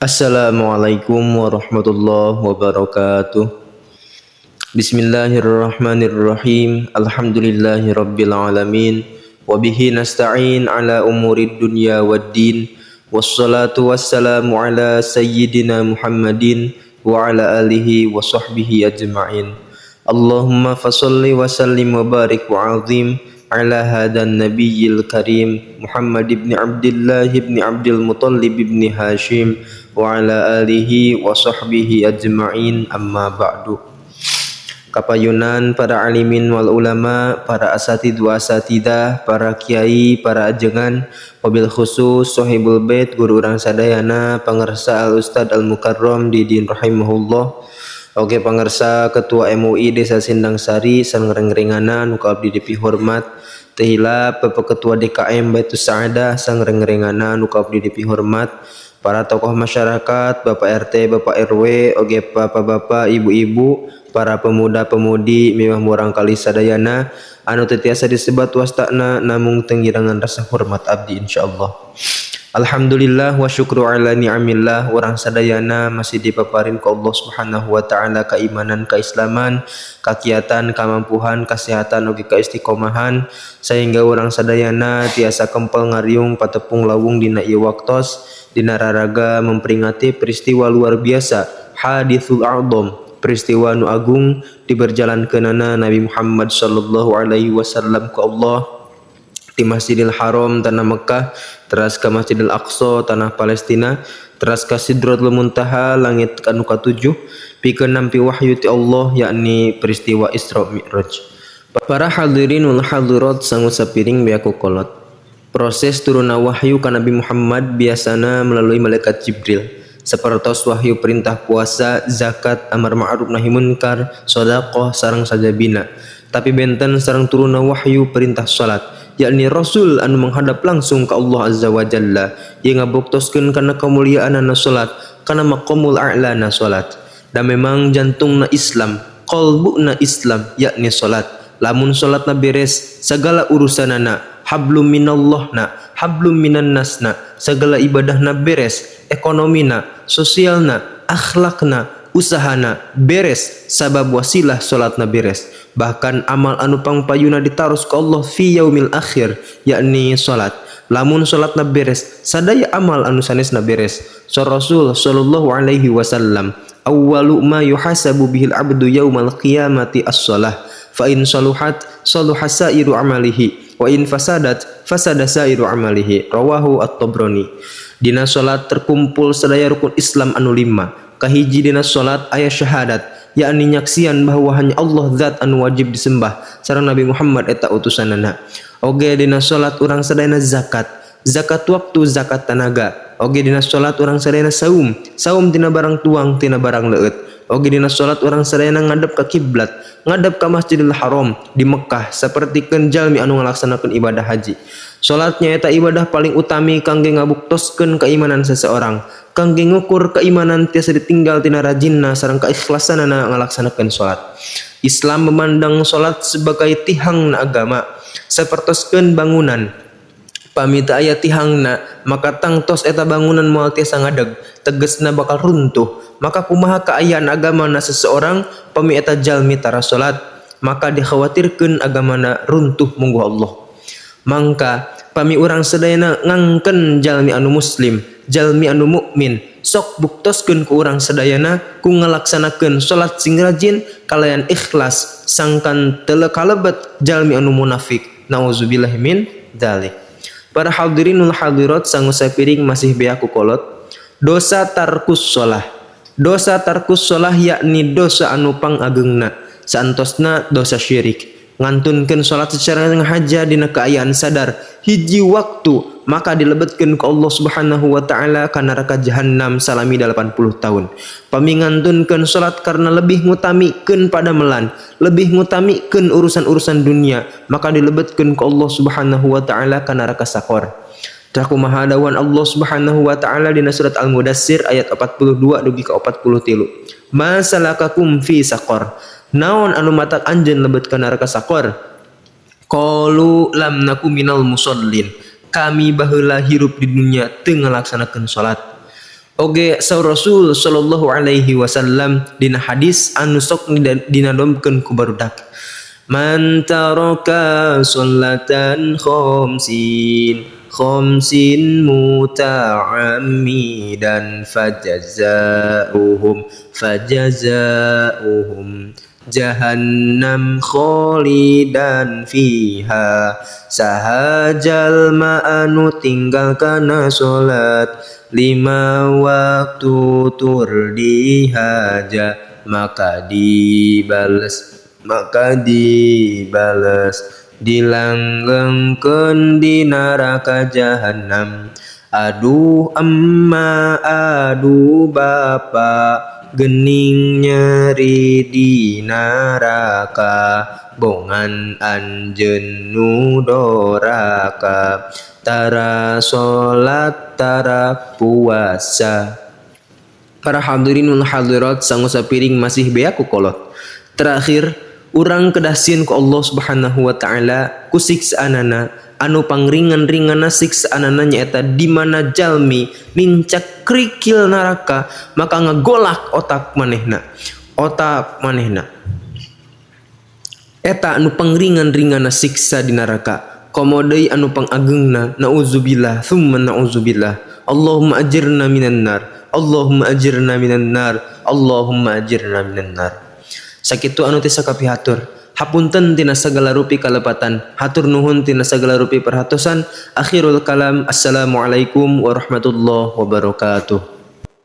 Assalamualaikum warahmatullahi wabarakatuh. Bismillahirrahmanirrahim. Alhamdulillahirabbil alamin. Wabihi nasta'in ala umurid dunya waddin. Wassalatu wassalamu ala sayyidina Muhammadin wa ala alihi wa sahbihi ajma'in. Allahumma fasalli wa sallim wa barik wa azim ala hadan nabiyil karim Muhammad ibn Abdullah ibn Abdul Muttalib ibn Hashim wa ala alihi wa sahbihi ajma'in, amma ba'du. Kapayunan para alimin wal ulama, para asatid wa asatidah, para kiai, para ajengan, wabil khusus sahibul bait guru urang sadayana, pangersa al ustad al mukarram didin rahimahullah. Oke, pangersa ketua MUI Desa Sindang Sari sangreng-rengana nu abdi dipihormat, tehila Bapak ketua DKM Baitus Saadah sangreng-rengana nu abdi dipihormat, para tokoh masyarakat, Bapak RT, Bapak RW, oge bapak-bapak, ibu-ibu, para pemuda-pemudi miwah murang kali sadayana anu teu tiasa disebat wastana namung tenggirangan rasa hormat abdi insyaallah. Alhamdulillah wa syukru ala ni'amillah, orang sadayana masih dipaparin ku Allah Subhanahu wa taala keimanan, keislaman, kakiatan, kamampuhan, kesehatan oge kaistiqomahan sehingga orang sadayana tiasa kempel ngariung patepung lawung dina ieu waktos dina raraga memperingati peristiwa luar biasa haditsul a'dham, peristiwa nu agung diberjalankeunana Nabi Muhammad sallallahu alaihi wasallam ku Allah di Masjidil Haram tanah Mekah, teras ke Masjidil Aqsa tanah Palestina, teras ke Sidratul Muntaha langit anu ka-7, pikeun nampi wahyu ti Allah yakni peristiwa Isra Mi'raj. Para hadirin wal hadirat sangu sapiring beaku kolot. Proses turuna wahyu ka Nabi Muhammad biasana melalui malaikat Jibril. Sapertos wahyu perintah puasa, zakat, amar ma'ruf nahi munkar, sedekah sareng sajabina. Tapi benten sareng turuna wahyu perintah salat, yakni Rasul anu menghadap langsung ke Allah Azza wa Jalla yang ngabuktoskeun kana kemuliaanna salat, kana maqamul a'lana salat. Dan memang jantungna Islam, qalbuna Islam yakni salat. Lamun salatna beres, segala urusanana hablum minallahna, hablum minan nasna, segala ibadahna beres, ekonomina, sosialna, akhlakna, usahana beres sabab wasilah salatna beres. Bahkan amal anu pangpayuna ditaros ke Allah fi yaumil akhir yakni salat. Lamun salatna beres, sadaya amal anu sanesna beres. Rasul sallallahu alaihi wasallam, awwalu ma yuhasabu bihil abdu yaumal qiyamati as-shalah, fa in saluhat saluha sairu amalihi wa in fasadat fasada sairu amalihi, rawahu at-Tabrani. Dina salat terkumpul sadaya rukun Islam anu 5. Kahiji dina salat aya syahadat, yakni nyaksian bahwa hanya Allah zat anu wajib disembah sareng Nabi Muhammad eta utusanana. Oge dina salat urang sadayana zakat, zakat waktu, zakat tenaga. Oge dina salat urang sadayana saum, saum tina barang tuang, tina barang leueut. Oge dina salat urang sadayana ngadep ka kiblat, ngadep ka Masjidil Haram di Mekah sapertikeun jalmi anu ngalaksanakeun ibadah haji. Salatnya eta ibadah paling utami kangge ngabuktoskeun keimanan seseorang, kangge ngukur keimanan tiasa ditinggal tina rajinna sareng keikhlasanna ngalaksanakeun salat. Islam memandang salat sebagai tihangna agama, sapertoskeun bangunan. Pami teu aya tihangna, maka tangtos eta bangunan moal tiasa ngadeg, tegesna bakal runtuh. Maka kumaha kaayaan agamana seseorang pami eta jalmi tara salat, maka dikhawatirkeun agamana runtuh mungguh Allah. Mangka pami urang sadayana ngangken jalmi anu muslim, jalmi anu mukmin, sok buktoskeun ku urang sadayana ku ngalaksanakeun salat sing rajin kalayan ikhlas, sangkan teu kalebet jalmi anu munafik. Nauzubillahi min dzalik. Para hadirinul hadirat sangu sapiring masih beaku kolot. Dosa tarkus shalah. Dosa tarkus shalah yakni dosa anu pangageungna, saantosna dosa syirik. Ngantunkeun salat secara ngahaja dina kaayaan sadar hiji waktu, maka dilebetkeun ku Allah Subhanahu wa taala ka neraka jahanam salami 80 tahun. Pami ngantunkeun salat karena lebih ngutamikeun padamelan, lebih ngutamikeun urusan-urusan dunia, maka dilebetkeun ku Allah Subhanahu wa taala ka neraka sakor. Tah kumaha dawan Allah Subhanahu wa taala dina surat Al-Mudassir ayat 42 dugi ka 43. Ma salakakum fi saqar? Naon anu matak anjeun lebet ka neraka sakor? Qalu lam naku minal musallin. Kami baheula hirup di dunia teu ngalaksanakeun salat. Oge saur Rasul sallallahu alaihi wasallam dina hadis anu sok dinadomkeun ku barudak. Man taraka sholatan khamsin muta'ammidan fajazauhum jahannam kholidan fiha. Sahajal ma'anu tinggal kana sholat 5 waktu tur dihaja, maka dibales dilanggengkeun di neraka jahanam. Aduh emma, aduh bapa, gening nyeri di neraka, bongan anjeun nu doraka, tara sholat tara puasa. Para hadirin wal hadirat sangosa piring masih bea ku kolot. Terakhir, urang kedasieun ku Allah Subhanahu wa taala ku siksaanana anu pangringan-ringanna siksaanana nyaeta di mana jalmi mincak krikil neraka maka ngagolak otak manehna eta anu pangringan-ringanna siksa di neraka. Komo deui anu pangageungna, nauzubillah tsumma nauzubillah. Allahumma ajirna minan nar, Allahumma ajirna minan nar, Allahumma ajirna minan nar. Sakitu anu teh sakapihatur, hapunten tina sagala rupi kalepatan, hatur nuhun tina sagala rupi perhatosan. Akhirul kalam, assalamualaikum warahmatullahi wabarakatuh.